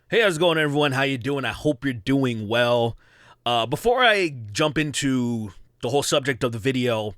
Hey, how's it going, everyone? How you doing? I hope you're doing well. Before I jump into the whole subject of the video,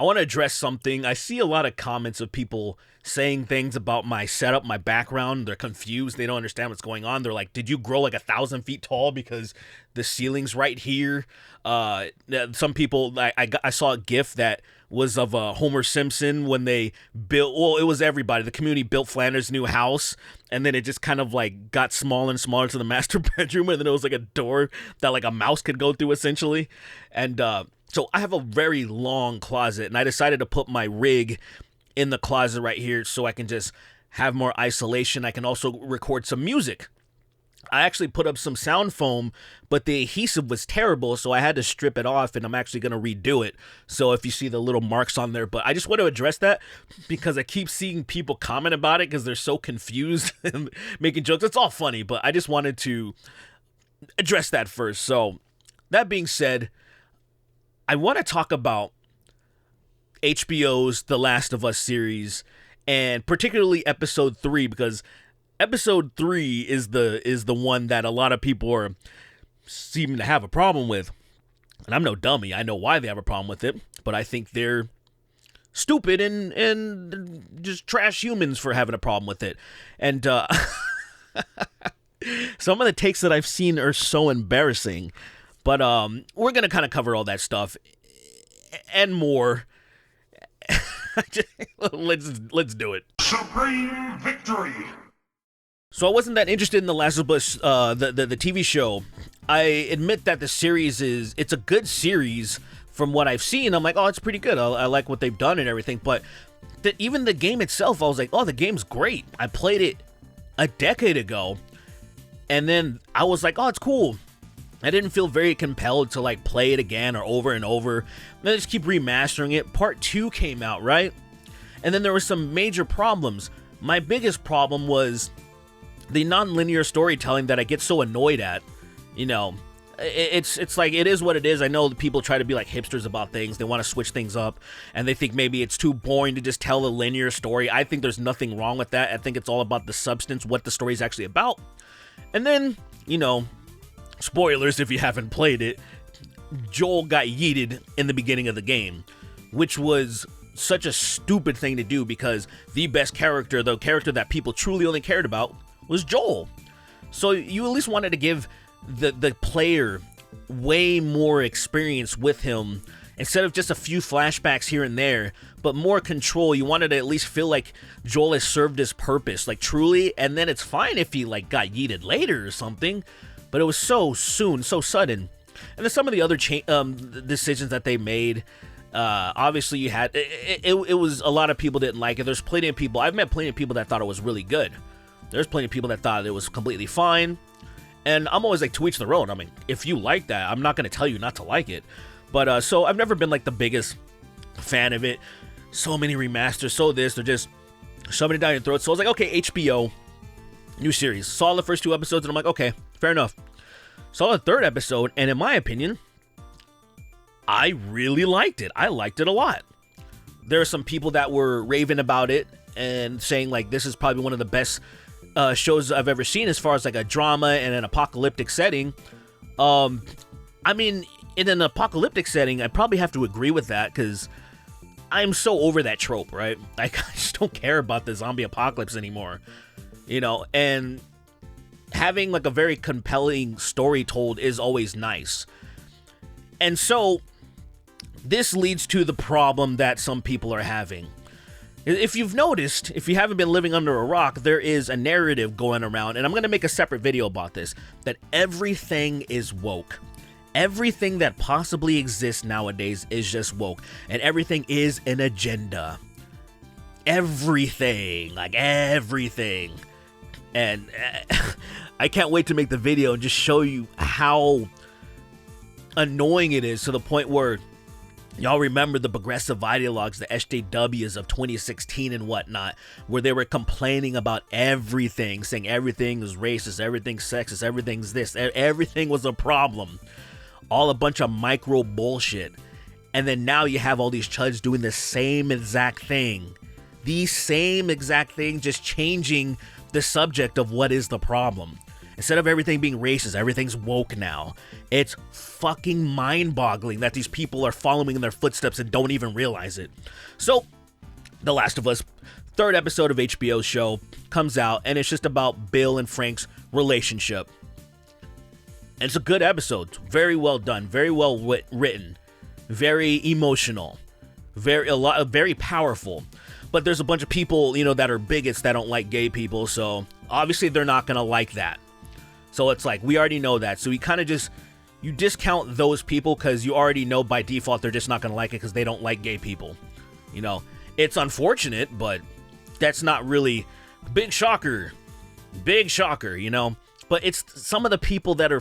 I want to address something. I see a lot of comments of people saying things about my setup, my background. They're confused. They don't understand what's going on. They're like, did you grow like 1,000 feet tall because the ceiling's right here? Some people, I saw a GIF that was of Homer Simpson when they built, well, it was everybody. The community built Flanders' new house, and then it just kind of like got smaller and smaller to the master bedroom, and then it was like a door that like a mouse could go through essentially. And so I have a very long closet, and I decided to put my rig in the closet right here so I can just have more isolation. I can also record some music. I actually put up some sound foam, but the adhesive was terrible, so I had to strip it off, and I'm actually going to redo it. So if you see the little marks on there, but I just want to address that because I keep seeing people comment about it because they're so confused and making jokes. It's all funny, but I just wanted to address that first. So that being said, I want to talk about HBO's The Last of Us series, and particularly episode 3, because episode 3 is the one that a lot of people are seeming to have a problem with. And I'm no dummy. I know why they have a problem with it, but I think they're stupid and just trash humans for having a problem with it. And some of the takes that I've seen are so embarrassing. But we're going to kind of cover all that stuff and more. Let's do it. Supreme victory! So I wasn't that interested in The Last of Us, the TV show. I admit that the series it's a good series from what I've seen. I'm like, oh, it's pretty good. I like what they've done and everything. But even the game itself, I was like, oh, the game's great. I played it a decade ago. And then I was like, oh, it's cool. I didn't feel very compelled to like play it again or over and over. And I just keep remastering it. Part 2 came out, right? And then there were some major problems. My biggest problem was the non-linear storytelling that I get so annoyed at. You know, it's like, it is what it is. I know that people try to be like hipsters about things. They want to switch things up, and they think maybe it's too boring to just tell a linear story. I think there's nothing wrong with that. I think it's all about the substance, what the story is actually about. And then, you know, spoilers if you haven't played it, Joel got yeeted in the beginning of the game, which was such a stupid thing to do because the best character, the character that people truly only cared about, was Joel. So you at least wanted to give the player way more experience with him instead of just a few flashbacks here and there, but more control. You wanted to at least feel like Joel has served his purpose, like truly, and then it's fine if he like got yeeted later or something, but it was so soon, so sudden. And then some of the other decisions that they made, obviously you had, it was, a lot of people didn't like it. There's plenty of people, I've met plenty of people that thought it was really good. There's plenty of people that thought it was completely fine. And I'm always like, to each their own. I mean, if you like that, I'm not going to tell you not to like it. But so I've never been like the biggest fan of it. So many remasters, so this, they're just shoving it down your throat. So I was like, okay, HBO, new series. Saw the first 2 episodes and I'm like, okay, fair enough. Saw the 3rd episode, and in my opinion, I really liked it. I liked it a lot. There are some people that were raving about it and saying like, this is probably one of the best shows I've ever seen as far as like a drama and an apocalyptic setting. I mean, in an apocalyptic setting, I probably have to agree with that because I'm so over that trope, right? I just don't care about the zombie apocalypse anymore, you know, and having like a very compelling story told is always nice. And so this leads to the problem that some people are having. If you've noticed, if you haven't been living under a rock, there is a narrative going around, and I'm going to make a separate video about this, that everything is woke. Everything that possibly exists nowadays is just woke, and everything is an agenda. Everything, like everything. And I can't wait to make the video and just show you how annoying it is, to the point where y'all remember the progressive ideologues, the SJWs of 2016 and whatnot, where they were complaining about everything, saying everything is racist, everything's sexist, everything's this, everything was a problem. All a bunch of micro bullshit. And then now you have all these chuds doing the same exact thing. The same exact thing, just changing the subject of what is the problem. Instead of everything being racist, everything's woke now. It's fucking mind-boggling that these people are following in their footsteps and don't even realize it. So, The Last of Us, third episode of HBO's show, comes out, and it's just about Bill and Frank's relationship. And it's a good episode. Very well done. Very well written. Very emotional. Very powerful. But there's a bunch of people, that are bigots that don't like gay people, so obviously they're not going to like that. So it's like, we already know that. So we kind of you discount those people because you already know by default they're just not going to like it because they don't like gay people. It's unfortunate, but that's not really big shocker. Big shocker, But it's some of the people that are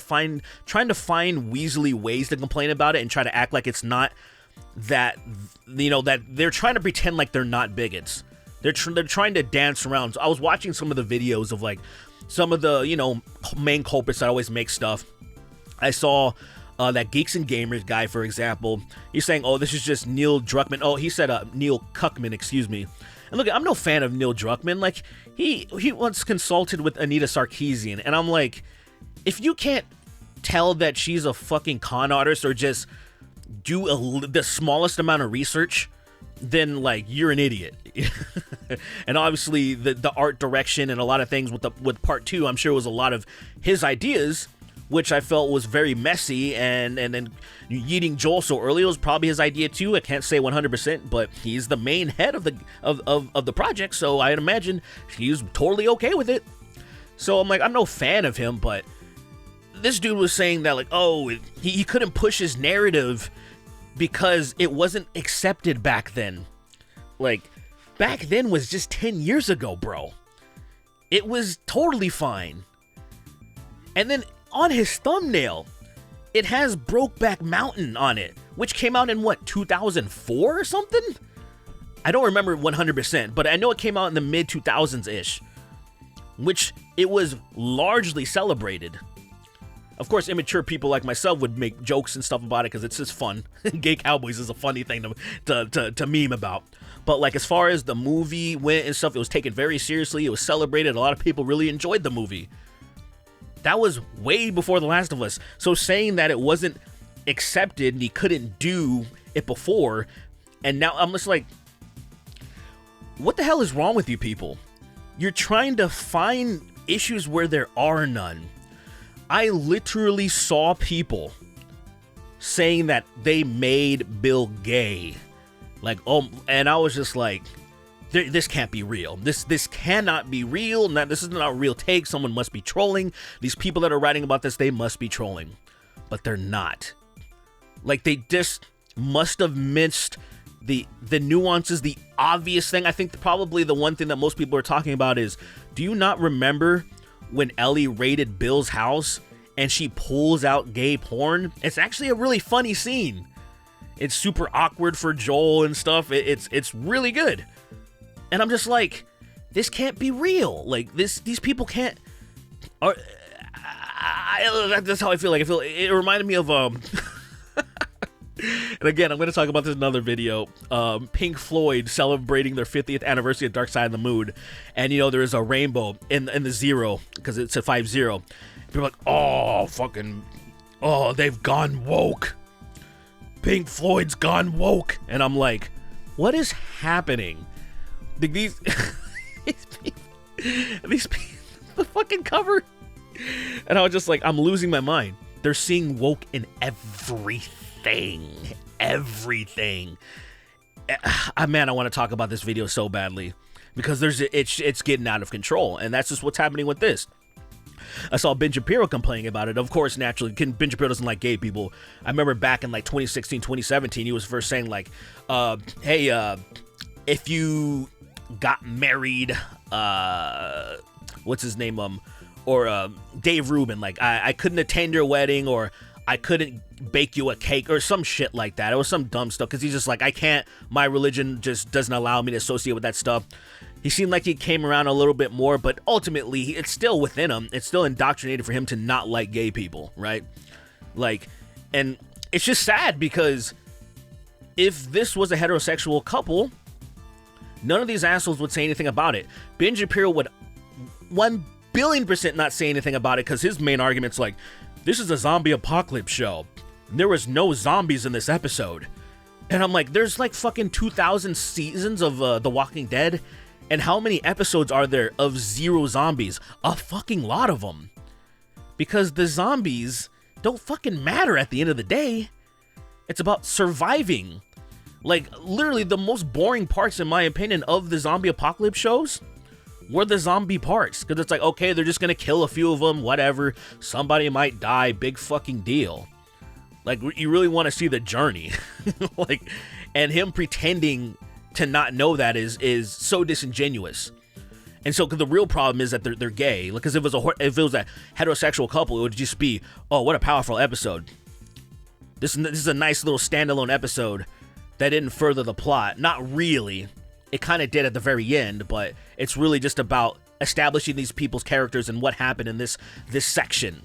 trying to find weaselly ways to complain about it and try to act like it's not that, that they're trying to pretend like they're not bigots. They're trying to dance around. So I was watching some of the videos of like some of the, main culprits that always make stuff. I saw that Geeks and Gamers guy, for example. He's saying, oh, this is just Neil Druckmann. Oh, he said Neil Cuckman, excuse me. And look, I'm no fan of Neil Druckmann. Like, he once consulted with Anita Sarkeesian. And I'm like, if you can't tell that she's a fucking con artist or just do the smallest amount of research, then, like, you're an idiot. And obviously, the art direction and a lot of things with part 2, I'm sure was a lot of his ideas, which I felt was very messy, and then yeeting Joel so early was probably his idea too. I can't say 100%, but he's the main head of the project, so I'd imagine he's totally okay with it. So I'm like, I'm no fan of him, but this dude was saying that, like, oh, he couldn't push his narrative because it wasn't accepted back then. Like, back then was just 10 years ago, bro. It was totally fine. And then on his thumbnail, it has Brokeback Mountain on it, which came out in, 2004 or something? I don't remember 100%, but I know it came out in the mid-2000s-ish, which it was largely celebrated. Of course, immature people like myself would make jokes and stuff about it because it's just fun. Gay cowboys is a funny thing to meme about. But, like, as far as the movie went and stuff, it was taken very seriously. It was celebrated. A lot of people really enjoyed the movie. That was way before The Last of Us. So saying that it wasn't accepted and he couldn't do it before, and now I'm just like, what the hell is wrong with you people? You're trying to find issues where there are none. I literally saw people saying that they made Bill gay. Like, oh, and I was just like, this can't be real. This cannot be real. This is not a real take. Someone must be trolling. These people that are writing about this, they must be trolling. But they're not. Like, they just must have missed the nuances, the obvious thing. I think probably the one thing that most people are talking about is, do you not remember when Ellie raided Bill's house and she pulls out gay porn? It's actually a really funny scene. It's super awkward for Joel and stuff. It's really good. And I'm just like, this can't be real. Like, these people can't. That's how I feel. Like, it reminded me of and again, I'm going to talk about this in another video. Pink Floyd celebrating their 50th anniversary of Dark Side of the Moon, and there is a rainbow in the zero because it's a 50. People are like, they've gone woke. Pink Floyd's gone woke, and I'm like, what is happening? These people, the fucking cover, and I was just like, I'm losing my mind. They're seeing woke in everything. Man, I want to talk about this video so badly because it's getting out of control, and that's just what's happening with this. I saw Ben Shapiro complaining about it. Of course, naturally, Ben Shapiro doesn't like gay people. I remember back in like 2016, 2017, he was first saying like, hey, if you got married, what's his name, or Dave Rubin, like, I couldn't attend your wedding, or I couldn't bake you a cake, or some shit like that. It was some dumb stuff, because he's just like, I can't, my religion just doesn't allow me to associate with that stuff. He seemed like he came around a little bit more, but ultimately, it's still within him. It's still indoctrinated for him to not like gay people, right? Like, and it's just sad, because if this was a heterosexual couple, none of these assholes would say anything about it. Ben Shapiro would 1 1,000,000,000% not say anything about it because his main argument's like, this is a zombie apocalypse show. There was no zombies in this episode. And I'm like, there's like fucking 2,000 seasons of The Walking Dead. And how many episodes are there of zero zombies? A fucking lot of them. Because the zombies don't fucking matter at the end of the day. It's about surviving. Like, literally the most boring parts, in my opinion, of the zombie apocalypse shows were the zombie parts. Because it's like, okay, they're just gonna kill a few of them, whatever. Somebody might die, big fucking deal. Like, you really want to see the journey. Like, and him pretending to not know that is so disingenuous. And so, cause the real problem is that they're gay. Because if it was a heterosexual couple, it would just be, oh, what a powerful episode. This is a nice little standalone episode that didn't further the plot. Not really. It kind of did at the very end, but it's really just about establishing these people's characters and what happened in this section.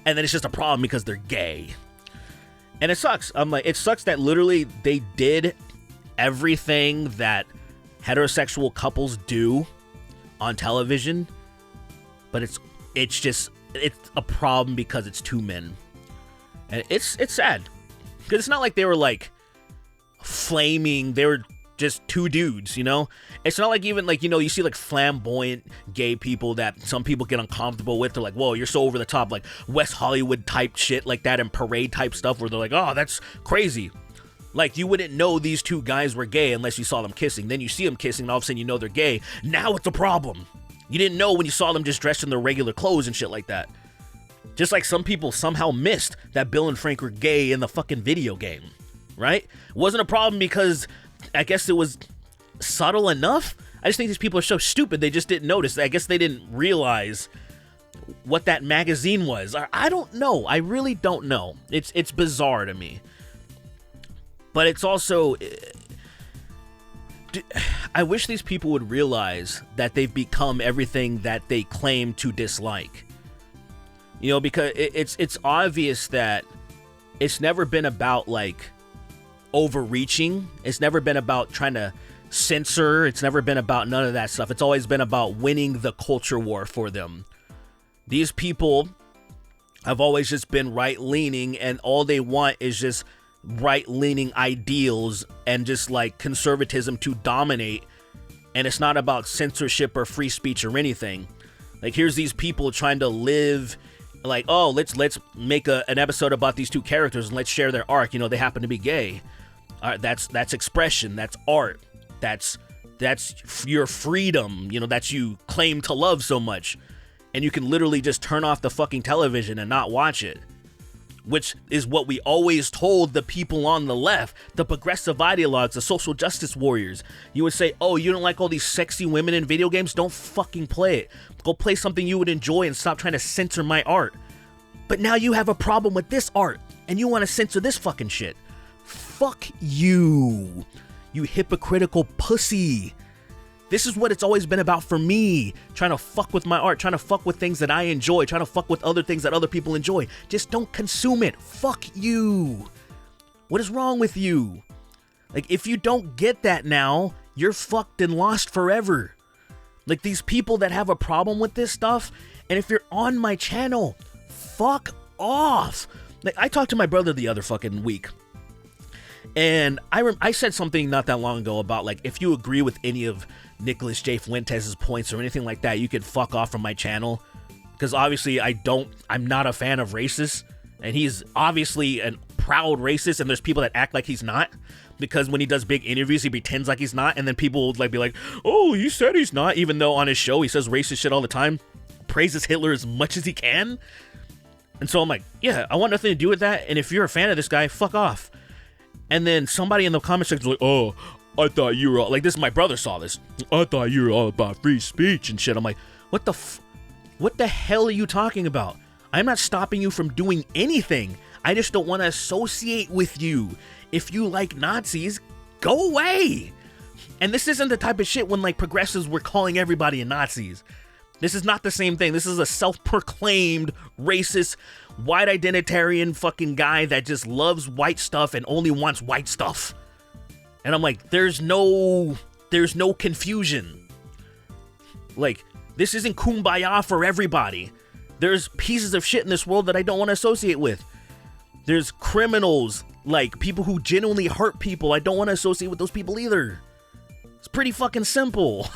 And then it's just a problem because they're gay. And it sucks. I'm like, it sucks that literally they did everything that heterosexual couples do on television, but it's a problem because it's two men. And it's sad. Because it's not like they were like flaming, they were just two dudes, you know? It's not like even like, you know, you see like flamboyant gay people that some people get uncomfortable with. They're like, whoa, you're so over the top, like West Hollywood type shit like that and parade type stuff where they're like, oh, that's crazy. Like, you wouldn't know these two guys were gay unless you saw them kissing. Then you see them kissing and all of a sudden you know they're gay. Now it's a problem. You didn't know when you saw them just dressed in their regular clothes and shit like that. Just like some people somehow missed that Bill and Frank were gay in the fucking video game, right? It wasn't a problem because I guess it was subtle enough. I just think these people are so stupid they just didn't notice. I guess they didn't realize what that magazine was. I don't know. I really don't know. It's bizarre to me. But it's also, I wish these people would realize that they've become everything that they claim to dislike. You know, because it's obvious that it's never been about like overreaching. It's never been about trying to censor. It's never been about none of that stuff. It's always been about winning the culture war for them. These people have always just been right-leaning, and all they want is just right-leaning ideals and just like conservatism to dominate. And it's not about censorship or free speech or anything. Like, here's these people trying to live like, oh, let's make an episode about these two characters and let's share their arc. You know, they happen to be gay. All right, that's expression. That's art. That's your freedom. You know, that you claim to love so much. And you can literally just turn off the fucking television and not watch it. Which is what we always told the people on the left, the progressive ideologues, the social justice warriors. You would say, oh, you don't like all these sexy women in video games? Don't fucking play it. Go play something you would enjoy and stop trying to censor my art. But now you have a problem with this art, and you want to censor this fucking shit. Fuck you, you hypocritical pussy. This is what it's always been about for me. Trying to fuck with my art, trying to fuck with things that I enjoy, trying to fuck with other things that other people enjoy. Just don't consume it. Fuck you. What is wrong with you? Like, if you don't get that now, you're fucked and lost forever. Like, these people that have a problem with this stuff, and if you're on my channel, fuck off. Like, I talked to my brother the other fucking week. And I said something not that long ago about, like, if you agree with any of Nicholas J. Fuentes' points or anything like that, you could fuck off from my channel. Because obviously I'm not a fan of racists. And he's obviously a proud racist, and there's people that act like he's not. Because when he does big interviews, he pretends like he's not. And then people will like be like, oh, you said he's not. Even though on his show, he says racist shit all the time. Praises Hitler as much as he can. And so I'm like, yeah, I want nothing to do with that. And if you're a fan of this guy, fuck off. And then somebody in the comment section was like, oh, I thought you were all, like, this, my brother saw this. I thought you were all about free speech and shit. I'm like, what the hell are you talking about? I'm not stopping you from doing anything. I just don't want to associate with you. If you like Nazis, go away. And this isn't the type of shit when, like, progressives were calling everybody Nazis. This is not the same thing. This is a self-proclaimed racist, white identitarian fucking guy that just loves white stuff and only wants white stuff. And I'm like, there's no confusion. Like, This isn't kumbaya for everybody. There's pieces of shit in this world that I don't want to associate with. There's criminals, like people who genuinely hurt people. I don't want to associate with those people either. It's pretty fucking simple.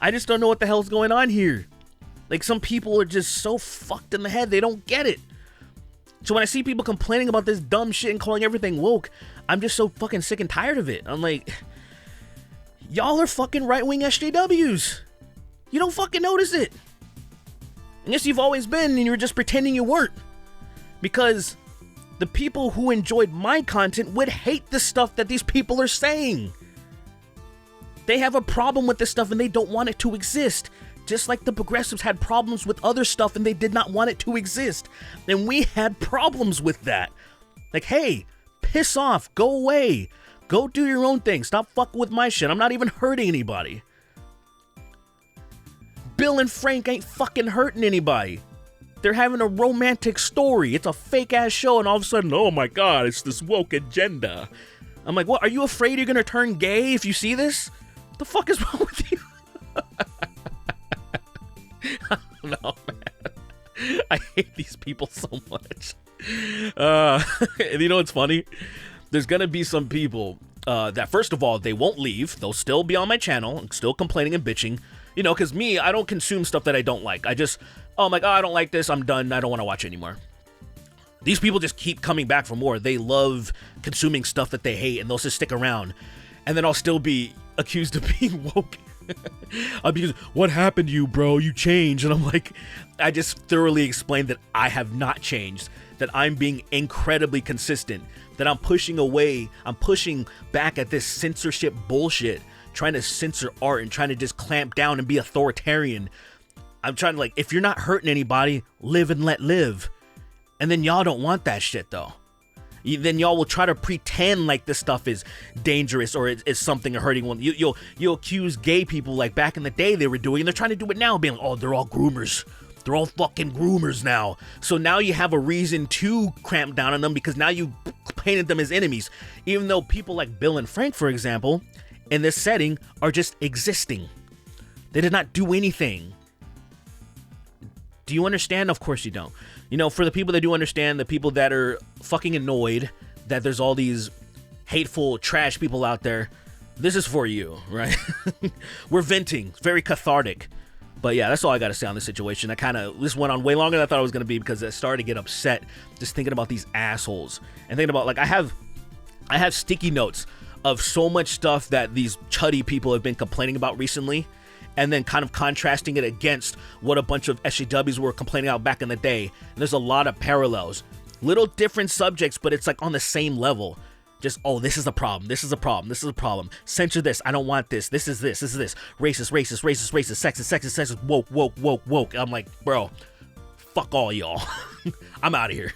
I just don't know what the hell's going on here. Like, some people are just so fucked in the head, they don't get it. So when I see people complaining about this dumb shit and calling everything woke, I'm just so fucking sick and tired of it. I'm like, y'all are fucking right-wing SJWs. You don't fucking notice it. I guess you've always been, and you're just pretending you weren't. Because the people who enjoyed my content would hate the stuff that these people are saying. They have a problem with this stuff and they don't want it to exist. Just like the progressives had problems with other stuff and they did not want it to exist. And we had problems with that. Like, hey, piss off, go away. Go do your own thing. Stop fucking with my shit. I'm not even hurting anybody. Bill and Frank ain't fucking hurting anybody. They're having a romantic story. It's a fake ass show, and all of a sudden, oh my god, it's this woke agenda. I'm like, what? Are you afraid you're gonna turn gay if you see this? What the fuck is wrong with you? I don't know, man. I hate these people so much. And you know what's funny? There's gonna be some people that, first of all, they won't leave. They'll still be on my channel, still complaining and bitching. You know, because me, I don't consume stuff that I don't like. I just, oh my god, I don't like this, I'm done, I don't want to watch anymore. These people just keep coming back for more. They love consuming stuff that they hate, and they'll just stick around. And then I'll still be accused of being woke. I'll be, what happened to you, bro? You changed. And I'm like, I just thoroughly explained that I have not changed, that I'm being incredibly consistent, that I'm pushing away, I'm pushing back at this censorship bullshit, trying to censor art and trying to just clamp down and be authoritarian. I'm trying to, like, if you're not hurting anybody, live and let live. And then y'all don't want that shit, though. Then y'all will try to pretend like this stuff is dangerous or it's something hurting one. You'll accuse gay people like back in the day they were doing, and they're trying to do it now, being like, oh, they're all groomers. They're all fucking groomers now. So now you have a reason to cramp down on them because now you painted them as enemies. Even though people like Bill and Frank, for example, in this setting are just existing. They did not do anything. Do you understand? Of course you don't. You know, for the people that do understand, the people that are fucking annoyed that there's all these hateful trash people out there, this is for you, right? We're venting. It's very cathartic. But yeah, that's all I got to say on this situation. This went on way longer than I thought it was going to be because I started to get upset just thinking about these assholes and thinking about, like, I have sticky notes of so much stuff that these chuddy people have been complaining about recently, and then kind of contrasting it against what a bunch of SJWs were complaining about back in the day. And there's a lot of parallels. Little different subjects, but it's like on the same level. Just, oh, this is a problem, this is a problem, this is a problem. Censor this, I don't want this, this is this, this is this. Racist, racist, racist, racist, sexist, sexist, sexist, woke, woke, woke, woke. I'm like, bro, fuck all y'all. I'm out of here.